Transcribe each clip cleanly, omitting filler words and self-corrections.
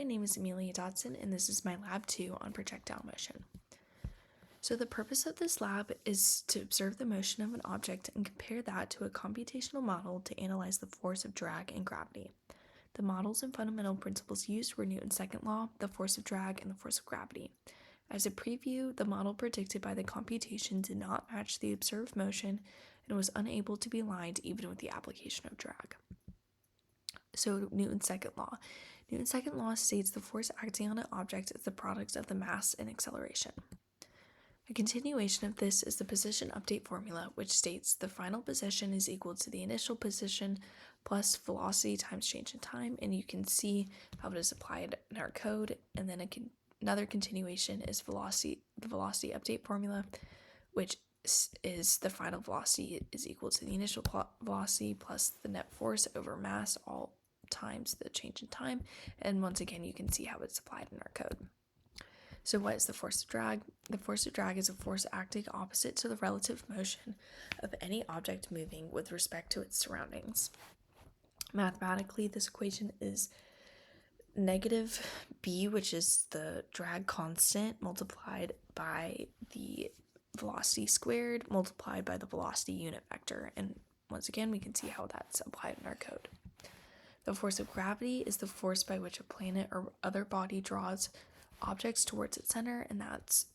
name is Amelia Dodson, and this is my Lab 2 on projectile motion. So the purpose of this lab is to observe the motion of an object and compare that to a computational model to analyze the force of drag and gravity. The models and fundamental principles used were Newton's second law, the force of drag, and the force of gravity. As a preview, the model predicted by the computation did not match the observed motion and was unable to be aligned even with the application of drag. So Newton's second law. Newton's second law states the force acting on an object is the product of the mass and acceleration. A continuation of this is the position update formula, which states the final position is equal to the initial position plus velocity times change in time, and you can see how it is applied in our code. And then another continuation is the velocity update formula, which is the final velocity is equal to the initial velocity plus the net force over mass, all times the change in time. And once again, you can see how it's applied in our code. So what is the force of drag? The force of drag is a force acting opposite to the relative motion of any object moving with respect to its surroundings. Mathematically, this equation is negative b, which is the drag constant, multiplied by the velocity squared, multiplied by the velocity unit vector. And once again, we can see how that's applied in our code. The force of gravity is the force by which a planet or other body draws objects towards its center, and that's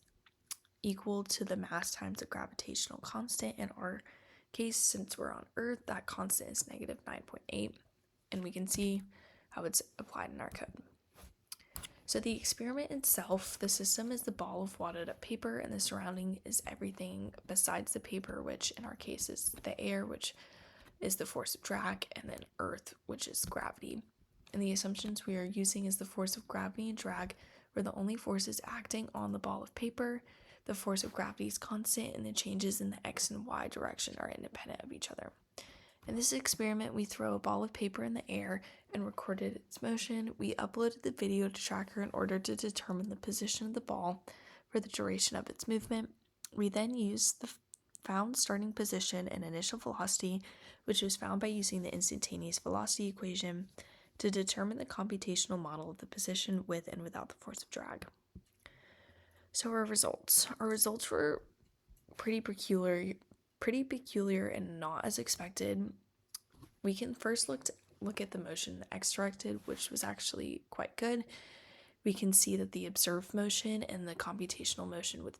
equal to the mass times the gravitational constant. In our case, since we're on Earth, that constant is negative 9.8, and we can see how it's applied in our code. So the experiment itself, the system is the ball of wadded up paper, and the surrounding is everything besides the paper, which in our case is the air, which is the force of drag, and then Earth, which is gravity. And the assumptions we are using is the force of gravity and drag were the only forces acting on the ball of paper. The force of gravity is constant, and the changes in the x and y direction are independent of each other. In this experiment, we throw a ball of paper in the air and recorded its motion. We uploaded the video to Tracker in order to determine the position of the ball for the duration of its movement. We then used the found starting position and initial velocity, which was found by using the instantaneous velocity equation, to determine the computational model of the position with and without the force of drag. So our results were pretty peculiar and not as expected. We can first look at the motion in the x directed, which was actually quite good. We can see that the observed motion and the computational motion with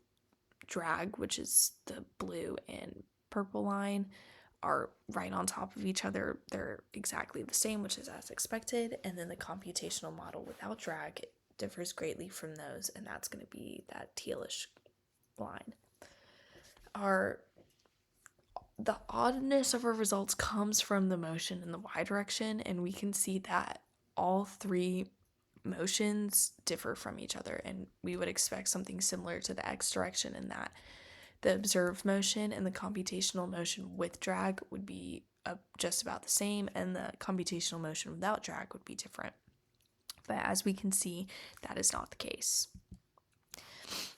drag, which is the blue and purple line, are right on top of each other. They're exactly the same, which is as expected. And then the computational model without drag differs greatly from those, and that's going to be that tealish line. The oddness of our results comes from the motion in the y direction, and we can see that all three motions differ from each other, and we would expect something similar to the x direction in that the observed motion and the computational motion with drag would be just about the same, and the computational motion without drag would be different. But as we can see, that is not the case.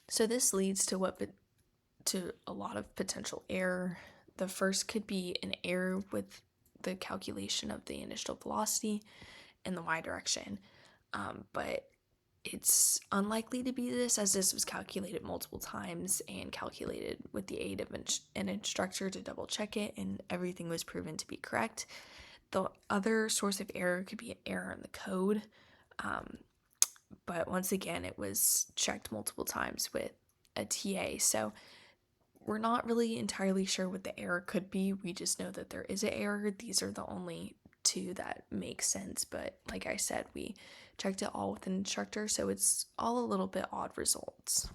So this leads to a lot of potential error. The first could be an error with the calculation of the initial velocity in the y direction, but it's unlikely to be this, as this was calculated multiple times and calculated with the aid of an instructor to double check it, and everything was proven to be correct. The other source of error could be an error in the code, but once again, it was checked multiple times with a TA, so we're not really entirely sure what the error could be. We just know that there is an error. These are the only two that make sense, but like I said, we checked it all with an instructor, so it's all a little bit odd results.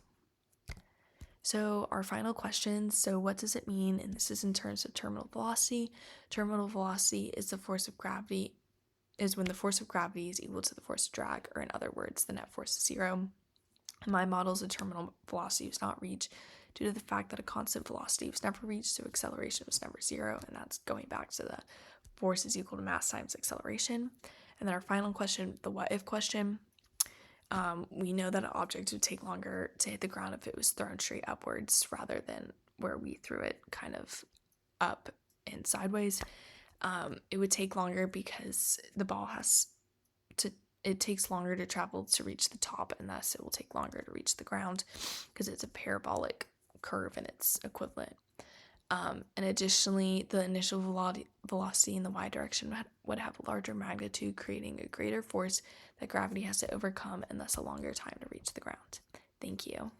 So our final questions, so what does it mean? And this is in terms of terminal velocity. Terminal velocity is when the force of gravity is equal to the force of drag, or in other words, the net force is 0. In my models, the terminal velocity was not reached due to the fact that a constant velocity was never reached, so acceleration was never 0, and that's going back to the force is equal to mass times acceleration. And then our final question, the what if question, we know that an object would take longer to hit the ground if it was thrown straight upwards rather than where we threw it kind of up and sideways. It would take longer because the ball has to it takes longer to travel to reach the top, and thus it will take longer to reach the ground because it's a parabolic curve and its equivalent. And additionally, the initial velocity in the y direction would have a larger magnitude, creating a greater force that gravity has to overcome, and thus a longer time to reach the ground. Thank you.